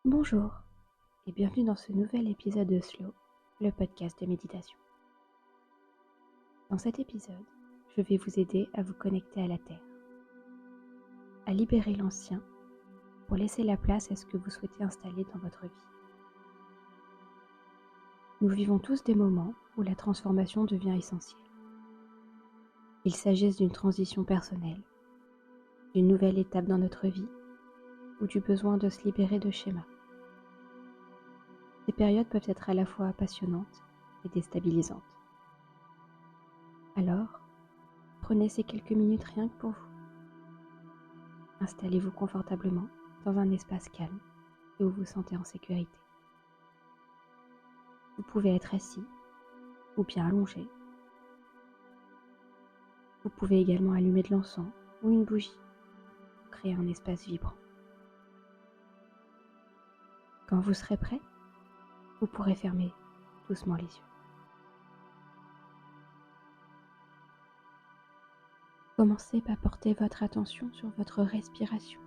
Bonjour et bienvenue dans ce nouvel épisode de Slow, le podcast de méditation. Dans cet épisode, je vais vous aider à vous connecter à la Terre, à libérer l'ancien pour laisser la place à ce que vous souhaitez installer dans votre vie. Nous vivons tous des moments où la transformation devient essentielle. Qu'il s'agisse d'une transition personnelle, d'une nouvelle étape dans notre vie ou du besoin de se libérer de schémas. Ces périodes peuvent être à la fois passionnantes et déstabilisantes. Alors, prenez ces quelques minutes rien que pour vous. Installez-vous confortablement dans un espace calme et où vous vous sentez en sécurité. Vous pouvez être assis ou bien allongé. Vous pouvez également allumer de l'encens ou une bougie pour créer un espace vibrant. Quand vous serez prêt, vous pourrez fermer doucement les yeux. Commencez par porter votre attention sur votre respiration.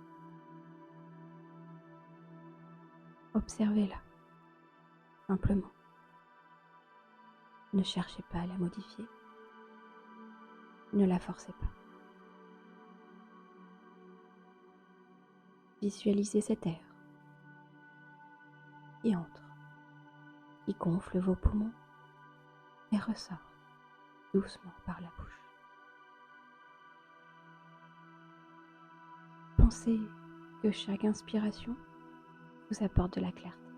Observez-la, simplement. Ne cherchez pas à la modifier. Ne la forcez pas. Visualisez cet air qui entre, qui gonfle vos poumons et ressort doucement par la bouche. Pensez que chaque inspiration vous apporte de la clarté,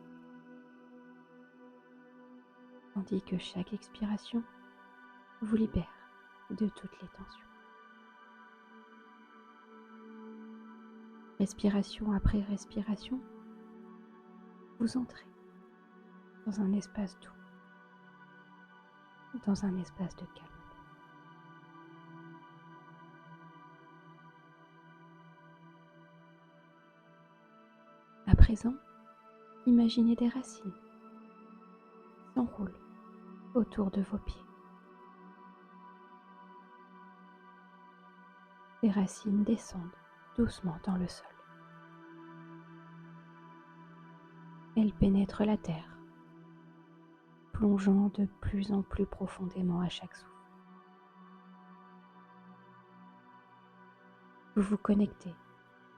tandis que chaque expiration vous libère de toutes les tensions. Respiration après respiration, vous entrez dans un espace doux, dans un espace de calme. À présent, imaginez des racines qui s'enroulent autour de vos pieds. Ces racines descendent doucement dans le sol. Elles pénètrent la terre, plongeant de plus en plus profondément à chaque souffle. Vous vous connectez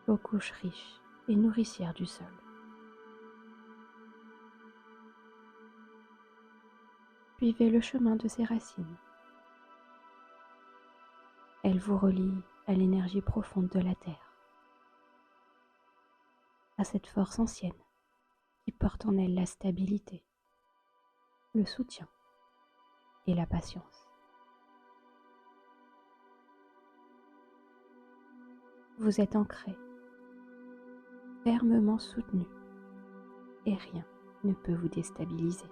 aux couches riches et nourricières du sol. Suivez le chemin de ces racines. Elles vous relient à l'énergie profonde de la terre, à cette force ancienne qui porte en elle la stabilité, le soutien et la patience. Vous êtes ancré, fermement soutenu, et rien ne peut vous déstabiliser.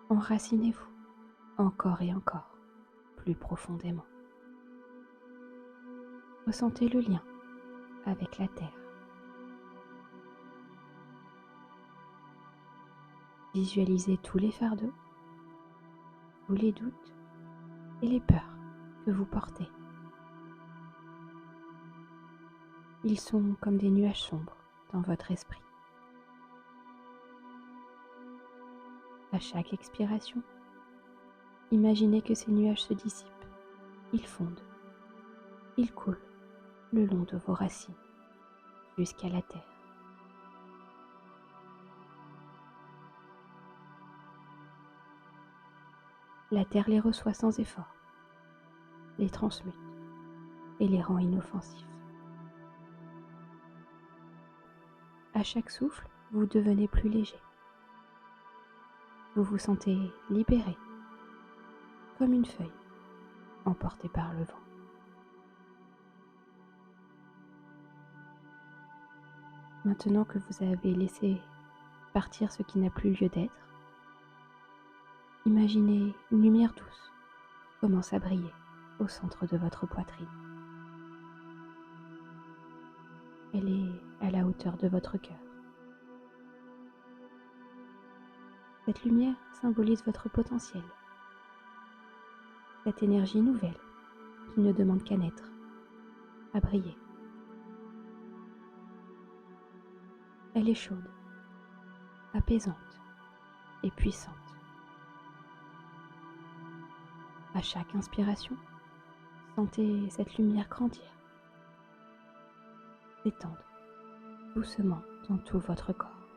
Enracinez-vous encore et encore, plus profondément. Ressentez le lien avec la terre. Visualisez tous les fardeaux, tous les doutes et les peurs que vous portez. Ils sont comme des nuages sombres dans votre esprit. À chaque expiration, imaginez que ces nuages se dissipent, ils fondent, ils coulent le long de vos racines jusqu'à la terre. La terre les reçoit sans effort, les transmute et les rend inoffensifs. À chaque souffle, vous devenez plus léger. Vous vous sentez libéré, comme une feuille emportée par le vent. Maintenant que vous avez laissé partir ce qui n'a plus lieu d'être, imaginez une lumière douce commence à briller au centre de votre poitrine. Elle est à la hauteur de votre cœur. Cette lumière symbolise votre potentiel, cette énergie nouvelle qui ne demande qu'à naître à briller. Elle est chaude, apaisante et puissante. À chaque inspiration, sentez cette lumière grandir, s'étendre doucement dans tout votre corps,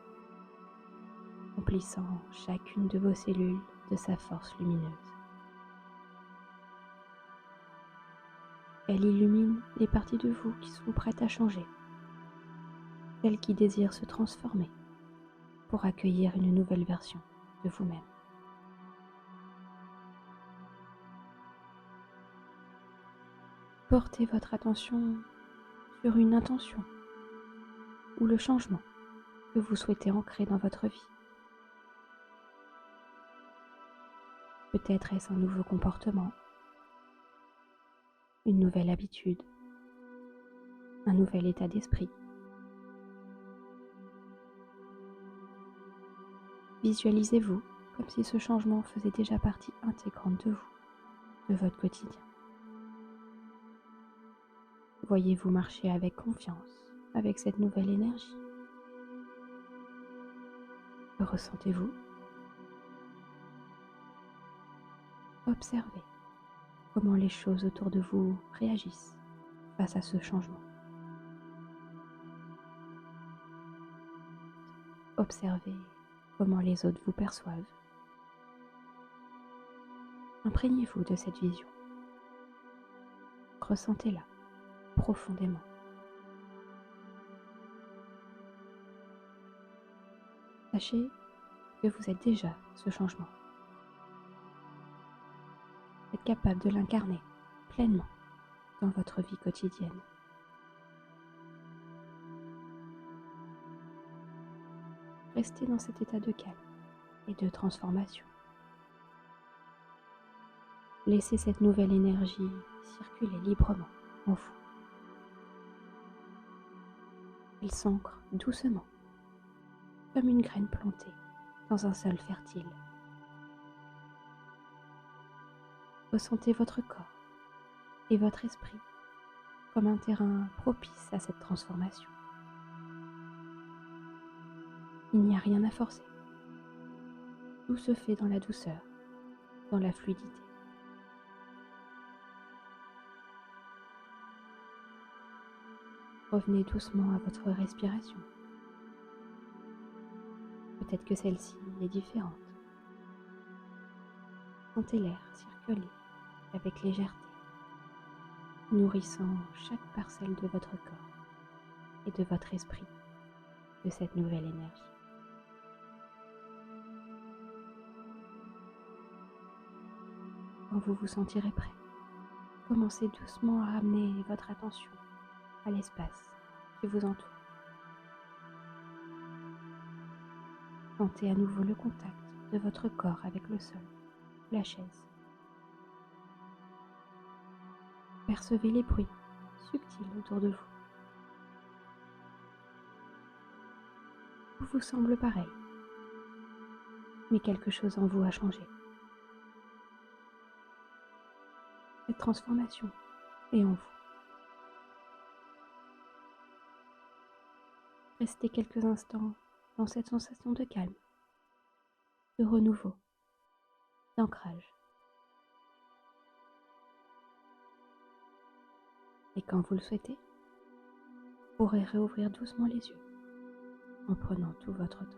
remplissant chacune de vos cellules de sa force lumineuse. Elle illumine les parties de vous qui sont prêtes à changer, celles qui désirent se transformer pour accueillir une nouvelle version de vous-même. Portez votre attention sur une intention ou le changement que vous souhaitez ancrer dans votre vie. Peut-être est-ce un nouveau comportement, une nouvelle habitude, un nouvel état d'esprit. Visualisez-vous comme si ce changement faisait déjà partie intégrante de vous, de votre quotidien. Voyez-vous marcher avec confiance, avec cette nouvelle énergie. Que ressentez-vous? Observez comment les choses autour de vous réagissent face à ce changement. Observez comment les autres vous perçoivent. Imprégnez-vous de cette vision. Ressentez-la profondément. Sachez que vous êtes déjà ce changement. Vous êtes capable de l'incarner pleinement dans votre vie quotidienne. Restez dans cet état de calme et de transformation. Laissez cette nouvelle énergie circuler librement en vous. Elle s'ancre doucement, comme une graine plantée dans un sol fertile. Ressentez votre corps et votre esprit comme un terrain propice à cette transformation. Il n'y a rien à forcer. Tout se fait dans la douceur, dans la fluidité. Revenez doucement à votre respiration. Peut-être que celle-ci est différente. Sentez l'air circuler avec légèreté, nourrissant chaque parcelle de votre corps et de votre esprit de cette nouvelle énergie. Quand vous vous sentirez prêt, commencez doucement à ramener votre attention à l'espace qui vous entoure. Sentez à nouveau le contact de votre corps avec le sol, la chaise. Percevez les bruits subtils autour de vous. Tout vous semble pareil, mais quelque chose en vous a changé. Cette transformation est en vous. Restez quelques instants dans cette sensation de calme, de renouveau, d'ancrage. Et quand vous le souhaitez, vous pourrez réouvrir doucement les yeux en prenant tout votre temps.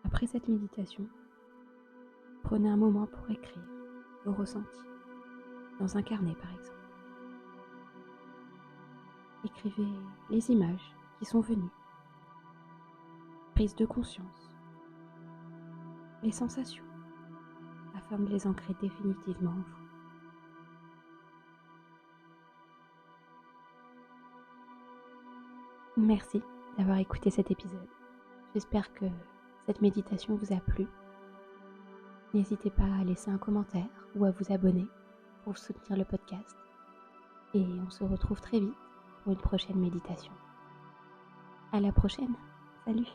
Après cette méditation, prenez un moment pour écrire vos ressentis, dans un carnet par exemple. Écrivez les images qui sont venues, prise de conscience, les sensations, afin de les ancrer définitivement en vous. Merci d'avoir écouté cet épisode. J'espère que cette méditation vous a plu. N'hésitez pas à laisser un commentaire ou à vous abonner pour soutenir le podcast. Et on se retrouve très vite pour une prochaine méditation. À la prochaine! Salut!